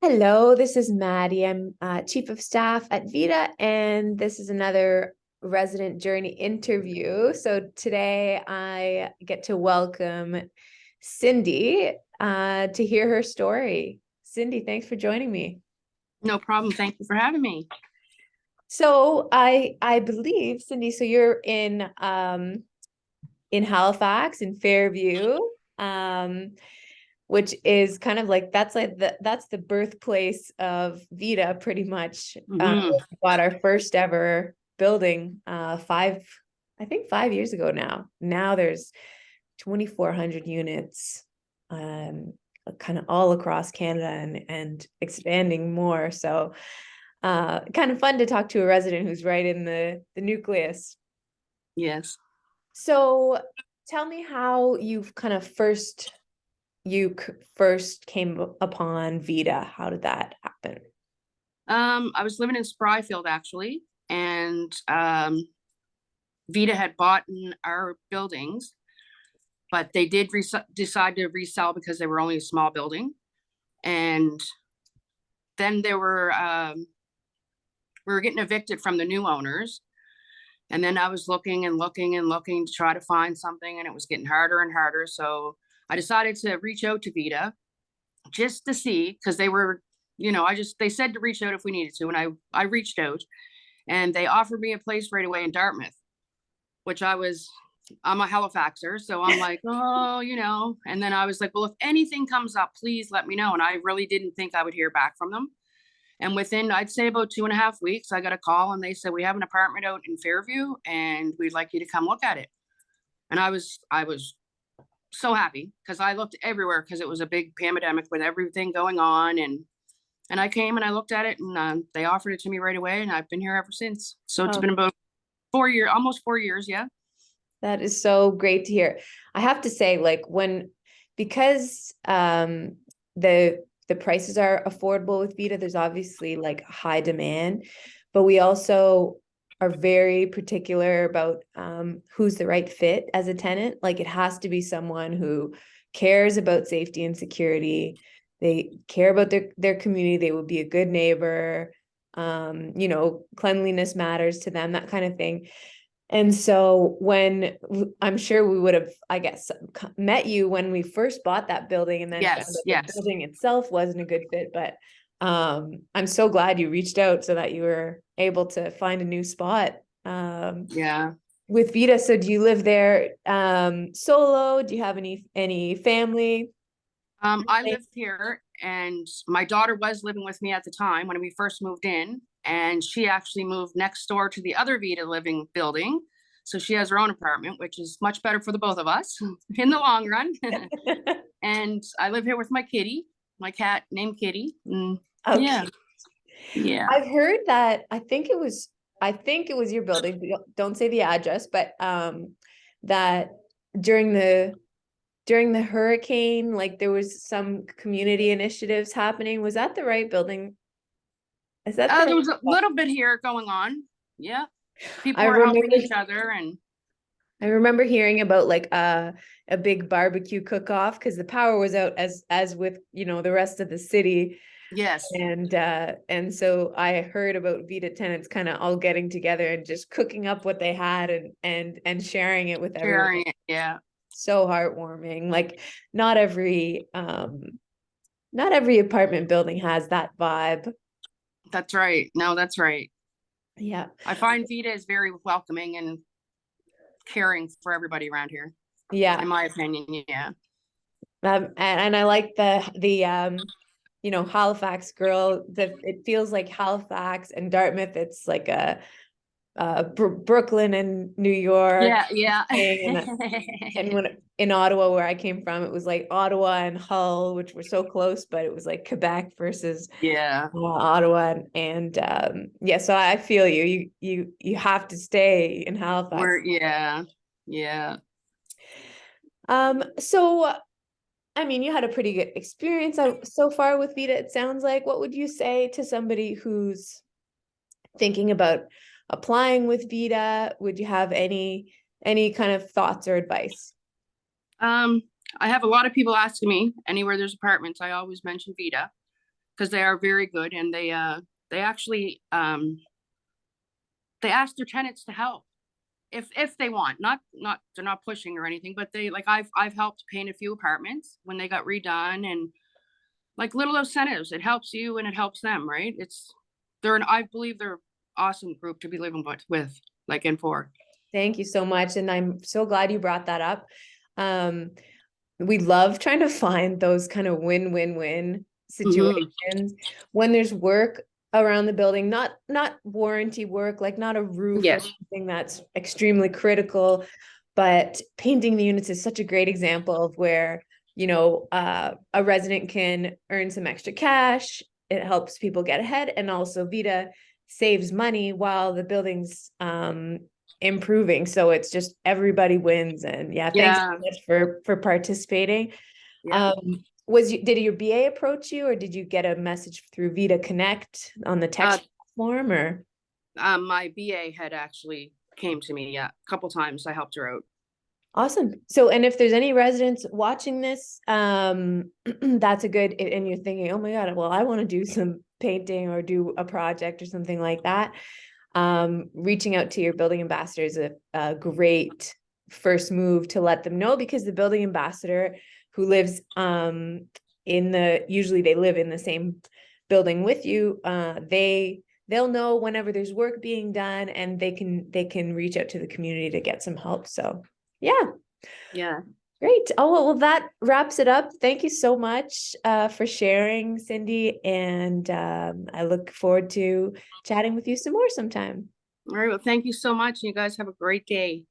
Hello, this is Maddie. I'm Chief of Staff at VIDA, and this is another resident journey interview. So today I get to welcome Cindy to hear her story. Cindy, thanks for joining me. No problem. Thank you for having me. So I believe, Cindy, so you're in Halifax, in Fairview. Which is kind of like that's the birthplace of VIDA pretty much. Hmm. We bought our first ever building I think 5 years ago now. Now there's 2,400 units kind of all across Canada and expanding more. So kind of fun to talk to a resident who's right in the nucleus. Yes. So tell me how you've kind of first came upon VIDA. How did that happen? I was living in Spryfield actually, and Vita had bought in our buildings, but they did decide to resell because they were only a small building. And then we were getting evicted from the new owners. And then I was looking and looking and looking to try to find something, and it was getting harder and harder. So I decided to reach out to Vita just to see, because they were, they said to reach out if we needed to. And I reached out, and they offered me a place right away in Dartmouth, which I'm a Halifaxer. So I'm like, oh, and then I was like, well, if anything comes up, please let me know. And I really didn't think I would hear back from them. And within, I'd say about 2.5 weeks, I got a call and they said, we have an apartment out in Fairview and we'd like you to come look at it. And I was so happy because I looked everywhere because it was a big pandemic with everything going on. And I came and I looked at it, and they offered it to me right away. And I've been here ever since. So it's Oh, been about 4 years, almost 4 years. Yeah. that is so great to hear. I have to say, like because the prices are affordable with VIDA, there's obviously like high demand, but we also are very particular about who's the right fit as a tenant. Like it has to be someone who cares about safety and security. They care about their community. They would be a good neighbor. Cleanliness matters to them, that kind of thing. And so when I'm sure we would have, I guess, met you when we first bought that building and then found Yes. that the Yes. building itself wasn't a good fit. But I'm so glad you reached out so that you were able to find a new spot Yeah. with Vita. So do you live there solo? Do you have any family? I live here, and my daughter was living with me at the time when we first moved in, and she actually moved next door to the other Vita living building. So she has her own apartment, which is much better for the both of us in the long run. And I live here with my kitty, my cat named Kitty. Yeah, Okay. yeah. I've heard that I think it was your building, but don't say the address, but that during the hurricane, like there was some community initiatives happening. Was that the right building? Is that the There right was a spot? little bit here going on. Yeah, I people were remember helping each other, and I remember hearing about like a big barbecue cook-off because the power was out as with, the rest of the city. yes, And so I heard about Vita tenants kind of all getting together and just cooking up what they had and sharing it with everyone. sharing it. Yeah, So heartwarming. Like not every not every apartment building has that vibe. that's right. No, that's right. Yeah. I find Vita is very welcoming and caring for everybody around here, Yeah. in my opinion. Yeah. And I like the Halifax girl. It feels like Halifax and Dartmouth. It's like a Brooklyn and New York Yeah, yeah. thing. And when in Ottawa, where I came from, it was like Ottawa and Hull, which were so close, but it was like Quebec versus Yeah. Ottawa. And yeah, so I feel you have to stay in Halifax. Yeah. Yeah. So I mean, you had a pretty good experience so far with VITA, it sounds like. What would you say to somebody who's thinking about applying with VITA? Would you have any kind of thoughts or advice? Um, I have a lot of people asking me anywhere there's apartments, I always mention Vita. because they are very good, and they actually they ask their tenants to help if they want, not they're not pushing or anything, but they like I've helped paint a few apartments when they got redone, and like little incentives. It helps you and it helps them, right? I believe they're awesome group to be living with, like and for. Thank you so much. And I'm so glad you brought that up. We love trying to find those kind of win-win-win situations when there's work around the building, not warranty work, like not a roof or Yes. something that's extremely critical, but painting the units is such a great example of where, you know, a resident can earn some extra cash. It helps people get ahead, and also VIDA saves money while the building's improving. So it's just everybody wins. And yeah, thanks so Yeah. much for participating. Yeah. Did your BA approach you, or did you get a message through VIDA Connect on the text platform, or? My BA had actually came to me, yeah, a couple times. I helped her out. Awesome. So, and if there's any residents watching this, that's a good, and you're thinking, oh my God, well, I want to do some painting or do a project or something like that. Reaching out to your building ambassador is a great first move to let them know, because the building ambassador who lives usually they live in the same building with you, they'll know whenever there's work being done, and they can reach out to the community to get some help. So yeah, great. Oh, well, that wraps it up. Thank you so much for sharing, Cindy, and I look forward to chatting with you some more sometime. All right. Well, thank you so much. You guys have a great day.